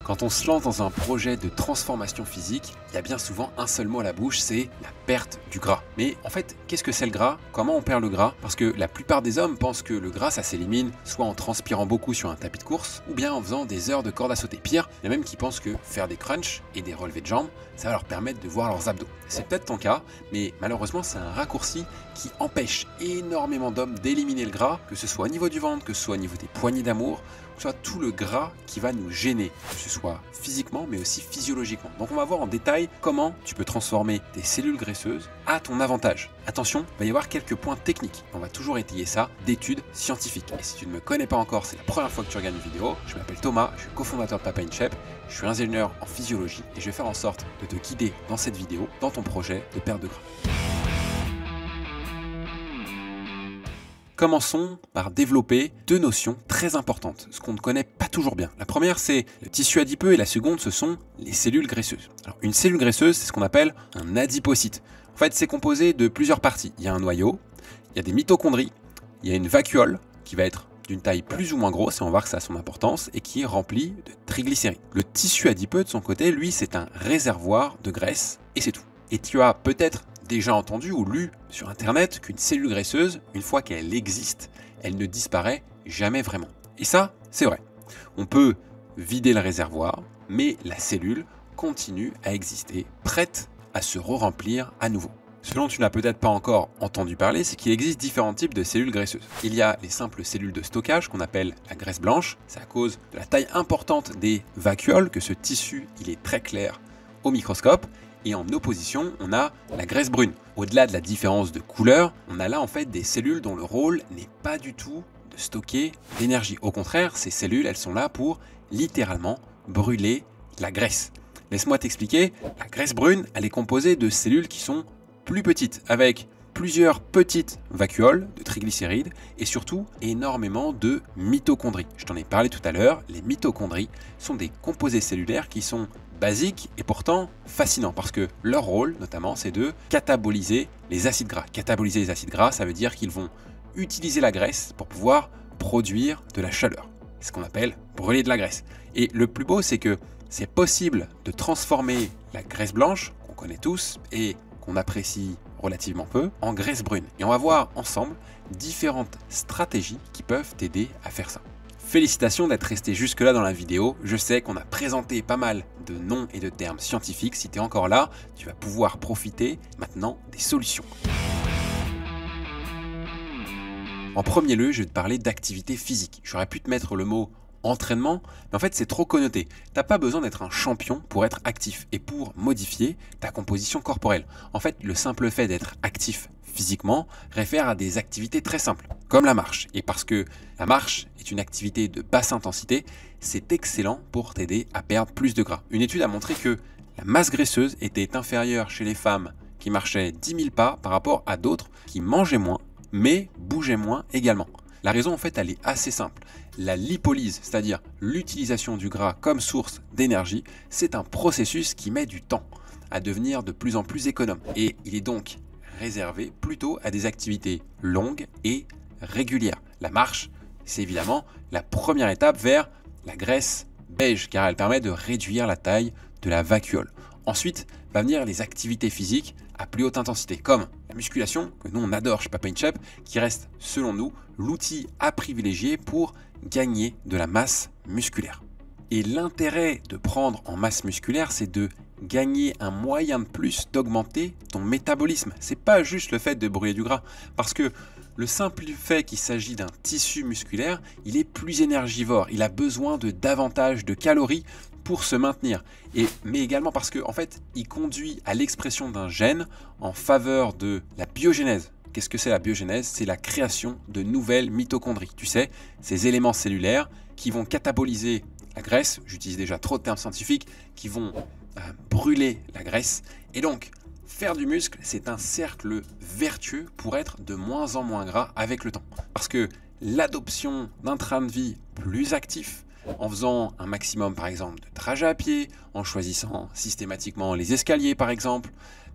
Quand on se lance dans un projet de transformation physique, il y a bien souvent un seul mot à la bouche, c'est la perte du gras. Mais en fait, qu'est-ce que c'est le gras? Comment on perd le gras? Parce que la plupart des hommes pensent que le gras, ça s'élimine soit en transpirant beaucoup sur un tapis de course, ou bien en faisant des heures de corde à sauter. Pire, il y a même qui pensent que faire des crunchs et des relevés de jambes, ça va leur permettre de voir leurs abdos. C'est peut-être ton cas, mais malheureusement, c'est un raccourci qui empêche énormément d'hommes d'éliminer le gras, que ce soit au niveau du ventre, que ce soit au niveau des poignées d'amour, que ce soit tout le gras qui va nous gêner, que ce soit physiquement mais aussi physiologiquement. Donc on va voir en détail comment tu peux transformer tes cellules graisseuses à ton avantage. Attention, il va y avoir quelques points techniques. On va toujours étayer ça d'études scientifiques. Et si tu ne me connais pas encore, c'est la première fois que tu regardes une vidéo, je m'appelle Thomas, je suis cofondateur de Papa in Shape, je suis ingénieur en physiologie et je vais faire en sorte de te guider dans cette vidéo, dans ton projet de perte de gras. Commençons par développer deux notions très importantes, ce qu'on ne connaît pas toujours bien. La première, c'est le tissu adipeux et la seconde, ce sont les cellules graisseuses. Alors, une cellule graisseuse, c'est ce qu'on appelle un adipocyte. En fait, c'est composé de plusieurs parties. Il y a un noyau, il y a des mitochondries, il y a une vacuole qui va être d'une taille plus ou moins grosse, et on va voir que ça a son importance, et qui est remplie de triglycérides. Le tissu adipeux, de son côté, lui, c'est un réservoir de graisse, et c'est tout. Et tu as peut-être déjà entendu ou lu sur internet qu'une cellule graisseuse, une fois qu'elle existe, elle ne disparaît jamais vraiment. Et ça, c'est vrai. On peut vider le réservoir, mais la cellule continue à exister, prête à se re-remplir à nouveau. Ce dont tu n'as peut-être pas encore entendu parler, c'est qu'il existe différents types de cellules graisseuses. Il y a les simples cellules de stockage qu'on appelle la graisse blanche. C'est à cause de la taille importante des vacuoles que ce tissu il est très clair au microscope. Et en opposition, on a la graisse brune. Au-delà de la différence de couleur, on a là en fait des cellules dont le rôle n'est pas du tout de stocker l'énergie. Au contraire, ces cellules, elles sont là pour littéralement brûler la graisse. Laisse-moi t'expliquer, la graisse brune, elle est composée de cellules qui sont plus petites, avec plusieurs petites vacuoles de triglycérides et surtout énormément de mitochondries. Je t'en ai parlé tout à l'heure, les mitochondries sont des composés cellulaires qui sont basiques et pourtant fascinants parce que leur rôle notamment c'est de cataboliser les acides gras. Cataboliser les acides gras, ça veut dire qu'ils vont utiliser la graisse pour pouvoir produire de la chaleur. C'est ce qu'on appelle brûler de la graisse. Et le plus beau, c'est que c'est possible de transformer la graisse blanche, qu'on connaît tous et qu'on apprécie relativement peu, en graisse brune. Et on va voir ensemble différentes stratégies qui peuvent t'aider à faire ça. Félicitations d'être resté jusque là dans la vidéo. Je sais qu'on a présenté pas mal de noms et de termes scientifiques. Si tu es encore là, tu vas pouvoir profiter maintenant des solutions. En premier lieu, je vais te parler d'activité physique. J'aurais pu te mettre le mot entraînement, mais en fait c'est trop connoté. T'as pas besoin d'être un champion pour être actif et pour modifier ta composition corporelle. En fait, le simple fait d'être actif physiquement réfère à des activités très simples, comme la marche. Et parce que la marche est une activité de basse intensité, c'est excellent pour t'aider à perdre plus de gras. Une étude a montré que la masse graisseuse était inférieure chez les femmes qui marchaient 10 000 pas par rapport à d'autres qui mangeaient moins, mais bougeaient moins également. La raison en fait elle est assez simple. La lipolyse, c'est-à-dire l'utilisation du gras comme source d'énergie, c'est un processus qui met du temps à devenir de plus en plus économe. Et il est donc réservé plutôt à des activités longues et régulières. La marche, c'est évidemment la première étape vers la graisse beige car elle permet de réduire la taille de la vacuole. Ensuite, va venir les activités physiques à plus haute intensité, comme la musculation, que nous on adore chez Papa in Shape, qui reste, selon nous, l'outil à privilégier pour gagner de la masse musculaire. Et l'intérêt de prendre en masse musculaire, c'est de gagner un moyen de plus d'augmenter ton métabolisme. C'est pas juste le fait de brûler du gras, parce que le simple fait qu'il s'agit d'un tissu musculaire, il est plus énergivore, il a besoin de davantage de calories pour se maintenir, mais également parce que en fait, il conduit à l'expression d'un gène en faveur de la biogénèse. Qu'est-ce que c'est la biogénèse? C'est la création de nouvelles mitochondries. Tu sais, ces éléments cellulaires qui vont cataboliser la graisse, j'utilise déjà trop de termes scientifiques, qui vont brûler la graisse. Et donc, faire du muscle, c'est un cercle vertueux pour être de moins en moins gras avec le temps. Parce que l'adoption d'un train de vie plus actif, en faisant un maximum par exemple de trajets à pied, en choisissant systématiquement les escaliers par exemple,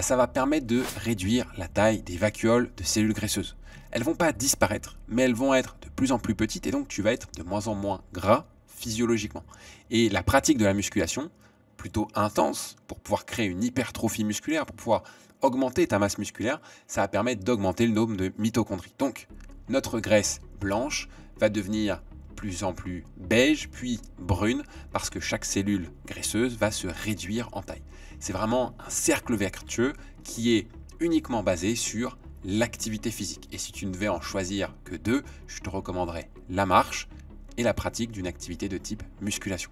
ça va permettre de réduire la taille des vacuoles de cellules graisseuses. Elles vont pas disparaître, mais elles vont être de plus en plus petites et donc tu vas être de moins en moins gras physiologiquement. Et la pratique de la musculation, plutôt intense, pour pouvoir créer une hypertrophie musculaire, pour pouvoir augmenter ta masse musculaire, ça va permettre d'augmenter le nombre de mitochondries. Donc, notre graisse blanche va devenir plus en plus beige, puis brune, parce que chaque cellule graisseuse va se réduire en taille. C'est vraiment un cercle vertueux qui est uniquement basé sur l'activité physique. Et si tu ne devais en choisir que deux, je te recommanderais la marche et la pratique d'une activité de type musculation.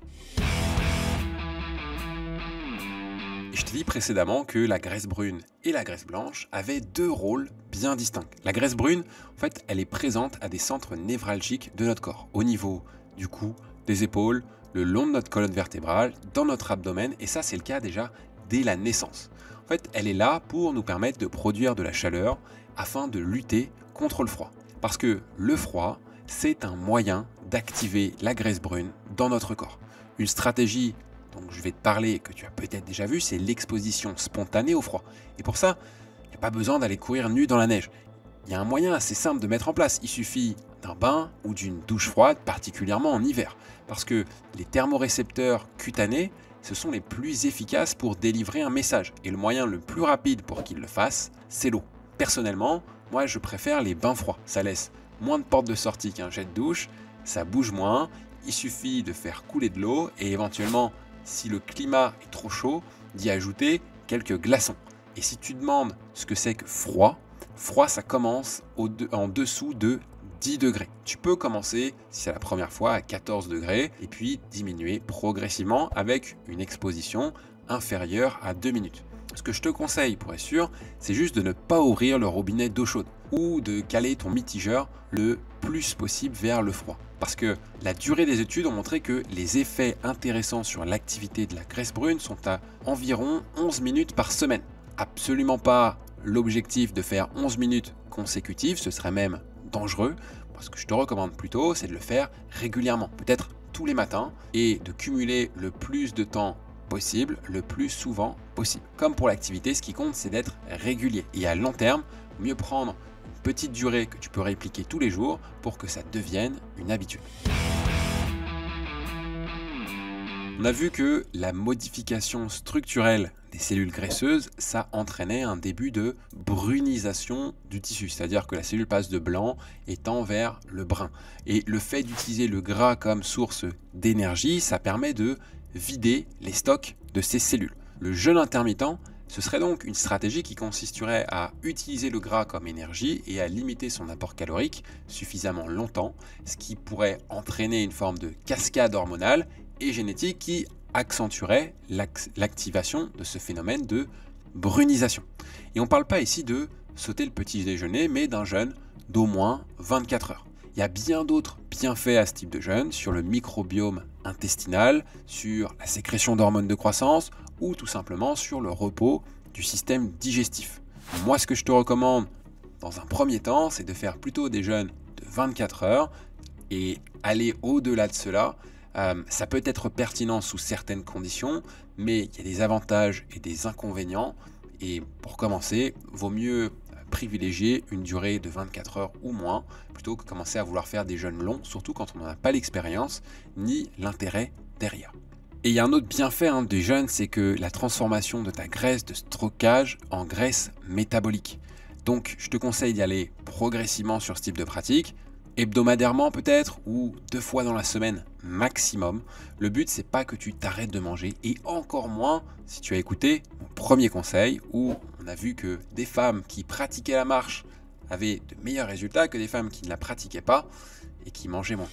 Et je t'ai dit précédemment que la graisse brune et la graisse blanche avaient deux rôles bien distincts. La graisse brune, en fait, elle est présente à des centres névralgiques de notre corps, au niveau du cou, des épaules, le long de notre colonne vertébrale, dans notre abdomen, et ça c'est le cas déjà dès la naissance. En fait, elle est là pour nous permettre de produire de la chaleur afin de lutter contre le froid. Parce que le froid, c'est un moyen d'activer la graisse brune dans notre corps. Une stratégie dont je vais te parler, que tu as peut-être déjà vu, c'est l'exposition spontanée au froid. Et pour ça, il n'y a pas besoin d'aller courir nu dans la neige. Il y a un moyen assez simple de mettre en place. Il suffit d'un bain ou d'une douche froide, particulièrement en hiver. Parce que les thermorécepteurs cutanés, ce sont les plus efficaces pour délivrer un message. Et le moyen le plus rapide pour qu'ils le fassent, c'est l'eau. Personnellement, moi je préfère les bains froids. Ça laisse moins de portes de sortie qu'un jet de douche, ça bouge moins, il suffit de faire couler de l'eau et éventuellement, si le climat est trop chaud, d'y ajouter quelques glaçons. Et si tu demandes ce que c'est que froid, froid ça commence en dessous de 10 degrés. Tu peux commencer, si c'est la première fois, à 14 degrés et puis diminuer progressivement avec une exposition inférieure à 2 minutes. Ce que je te conseille pour être sûr, c'est juste de ne pas ouvrir le robinet d'eau chaude ou de caler ton mitigeur le plus possible vers le froid. Parce que la durée des études ont montré que les effets intéressants sur l'activité de la graisse brune sont à environ 11 minutes par semaine. Absolument pas l'objectif de faire 11 minutes consécutives, ce serait même dangereux. Ce que je te recommande plutôt, c'est de le faire régulièrement, peut-être tous les matins, et de cumuler le plus de temps possible, le plus souvent possible. Comme pour l'activité, ce qui compte, c'est d'être régulier. Et à long terme, mieux prendre une petite durée que tu peux répliquer tous les jours pour que ça devienne une habitude. On a vu que la modification structurelle des cellules graisseuses, ça entraînait un début de brunisation du tissu, c'est-à-dire que la cellule passe de blanc et tend vers le brun. Et le fait d'utiliser le gras comme source d'énergie, ça permet de vider les stocks de ces cellules. Le jeûne intermittent, ce serait donc une stratégie qui consisterait à utiliser le gras comme énergie et à limiter son apport calorique suffisamment longtemps, ce qui pourrait entraîner une forme de cascade hormonale et génétique qui accentuerait l'activation de ce phénomène de brunisation. Et on ne parle pas ici de sauter le petit déjeuner, mais d'un jeûne d'au moins 24 heures. Il y a bien d'autres bienfaits à ce type de jeûne sur le microbiome intestinal, sur la sécrétion d'hormones de croissance ou tout simplement sur le repos du système digestif. Moi, ce que je te recommande dans un premier temps, c'est de faire plutôt des jeûnes de 24 heures et aller au-delà de cela. Ça peut être pertinent sous certaines conditions, mais il y a des avantages et des inconvénients. Et pour commencer, vaut mieux privilégier une durée de 24 heures ou moins, plutôt que commencer à vouloir faire des jeûnes longs, surtout quand on n'en a pas l'expérience ni l'intérêt derrière. Et il y a un autre bienfait des jeûnes, c'est que la transformation de ta graisse de stockage en graisse métabolique. Donc je te conseille d'y aller progressivement sur ce type de pratique, hebdomadairement peut-être, ou 2 fois dans la semaine maximum. Le but, c'est pas que tu t'arrêtes de manger, et encore moins si tu as écouté mon premier conseil, où on a vu que des femmes qui pratiquaient la marche avaient de meilleurs résultats que des femmes qui ne la pratiquaient pas et qui mangeaient moins.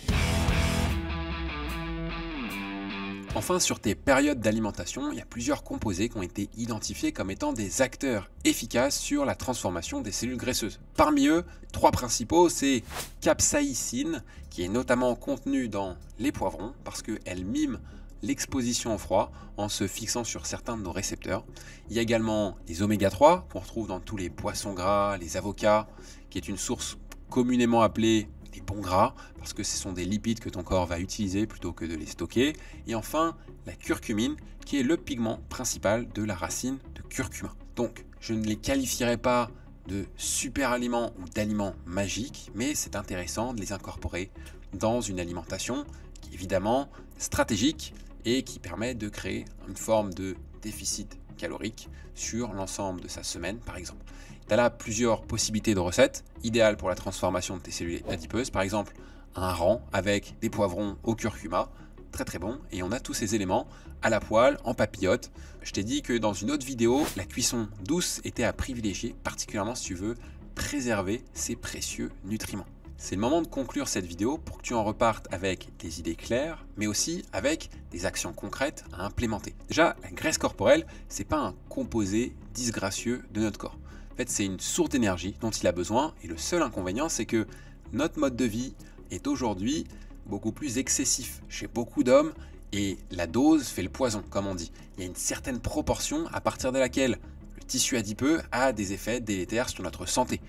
Enfin, sur tes périodes d'alimentation, il y a plusieurs composés qui ont été identifiés comme étant des acteurs efficaces sur la transformation des cellules graisseuses. Parmi eux, 3 principaux, c'est capsaïcine, qui est notamment contenue dans les poivrons, parce qu'elle mime l'exposition au froid en se fixant sur certains de nos récepteurs. Il y a également les oméga 3, qu'on retrouve dans tous les poissons gras, les avocats, qui est une source communément appelée des bons gras, parce que ce sont des lipides que ton corps va utiliser plutôt que de les stocker. Et enfin, la curcumine, qui est le pigment principal de la racine de curcuma. Donc, je ne les qualifierai pas de super aliments ou d'aliments magiques, mais c'est intéressant de les incorporer dans une alimentation qui évidemment stratégique et qui permet de créer une forme de déficit calorique sur l'ensemble de sa semaine par exemple. Tu as là plusieurs possibilités de recettes, idéales pour la transformation de tes cellules adipeuses, par exemple un hareng avec des poivrons au curcuma, très très bon, et on a tous ces éléments à la poêle, en papillote. Je t'ai dit que dans une autre vidéo, la cuisson douce était à privilégier, particulièrement si tu veux préserver ces précieux nutriments. C'est le moment de conclure cette vidéo pour que tu en repartes avec des idées claires, mais aussi avec des actions concrètes à implémenter. Déjà, la graisse corporelle, c'est pas un composé disgracieux de notre corps. En fait, c'est une source d'énergie dont il a besoin, et le seul inconvénient, c'est que notre mode de vie est aujourd'hui beaucoup plus excessif chez beaucoup d'hommes, et la dose fait le poison, comme on dit. Il y a une certaine proportion à partir de laquelle le tissu adipeux a des effets délétères sur notre santé.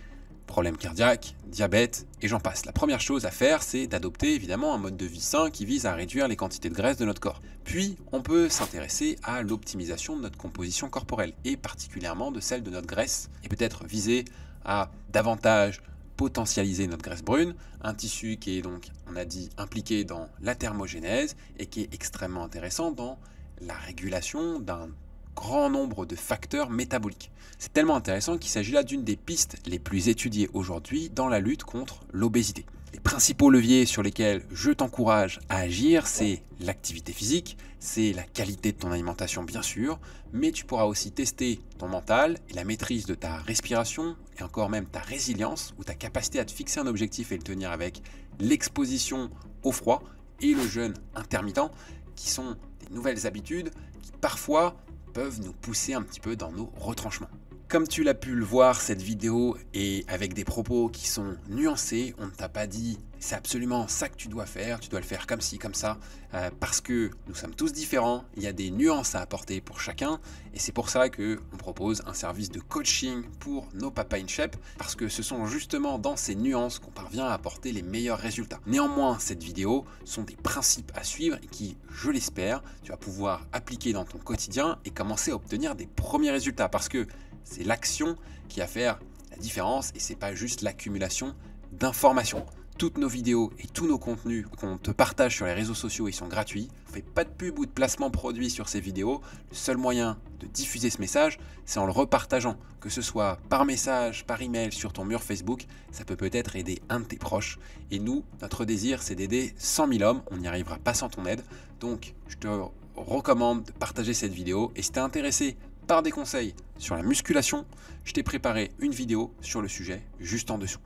Problèmes cardiaques, diabète, et j'en passe. La première chose à faire, c'est d'adopter évidemment un mode de vie sain qui vise à réduire les quantités de graisse de notre corps. Puis, on peut s'intéresser à l'optimisation de notre composition corporelle, et particulièrement de celle de notre graisse, et peut-être viser à davantage potentialiser notre graisse brune, un tissu qui est donc, on a dit, impliqué dans la thermogénèse, et qui est extrêmement intéressant dans la régulation d'un grand nombre de facteurs métaboliques. C'est tellement intéressant qu'il s'agit là d'une des pistes les plus étudiées aujourd'hui dans la lutte contre l'obésité. Les principaux leviers sur lesquels je t'encourage à agir, c'est l'activité physique, c'est la qualité de ton alimentation bien sûr, mais tu pourras aussi tester ton mental et la maîtrise de ta respiration et encore même ta résilience ou ta capacité à te fixer un objectif et le tenir avec l'exposition au froid et le jeûne intermittent qui sont des nouvelles habitudes qui parfois peuvent nous pousser un petit peu dans nos retranchements. Comme tu l'as pu le voir, cette vidéo est avec des propos qui sont nuancés. On ne t'a pas dit c'est absolument ça que tu dois le faire comme ci, comme ça, parce que nous sommes tous différents, il y a des nuances à apporter pour chacun, et c'est pour ça qu'on propose un service de coaching pour nos papas in shape, parce que ce sont justement dans ces nuances qu'on parvient à apporter les meilleurs résultats. Néanmoins, cette vidéo sont des principes à suivre et qui, je l'espère, tu vas pouvoir appliquer dans ton quotidien et commencer à obtenir des premiers résultats, parce que c'est l'action qui va faire la différence et c'est pas juste l'accumulation d'informations. Toutes nos vidéos et tous nos contenus qu'on te partage sur les réseaux sociaux, ils sont gratuits. On ne fait pas de pub ou de placement produit sur ces vidéos. Le seul moyen de diffuser ce message, c'est en le repartageant. Que ce soit par message, par email, sur ton mur Facebook, ça peut peut-être aider un de tes proches. Et nous, notre désir, c'est d'aider 100 000 hommes. On n'y arrivera pas sans ton aide. Donc, je te recommande de partager cette vidéo. Et si tu es intéressé par des conseils sur la musculation, je t'ai préparé une vidéo sur le sujet juste en dessous.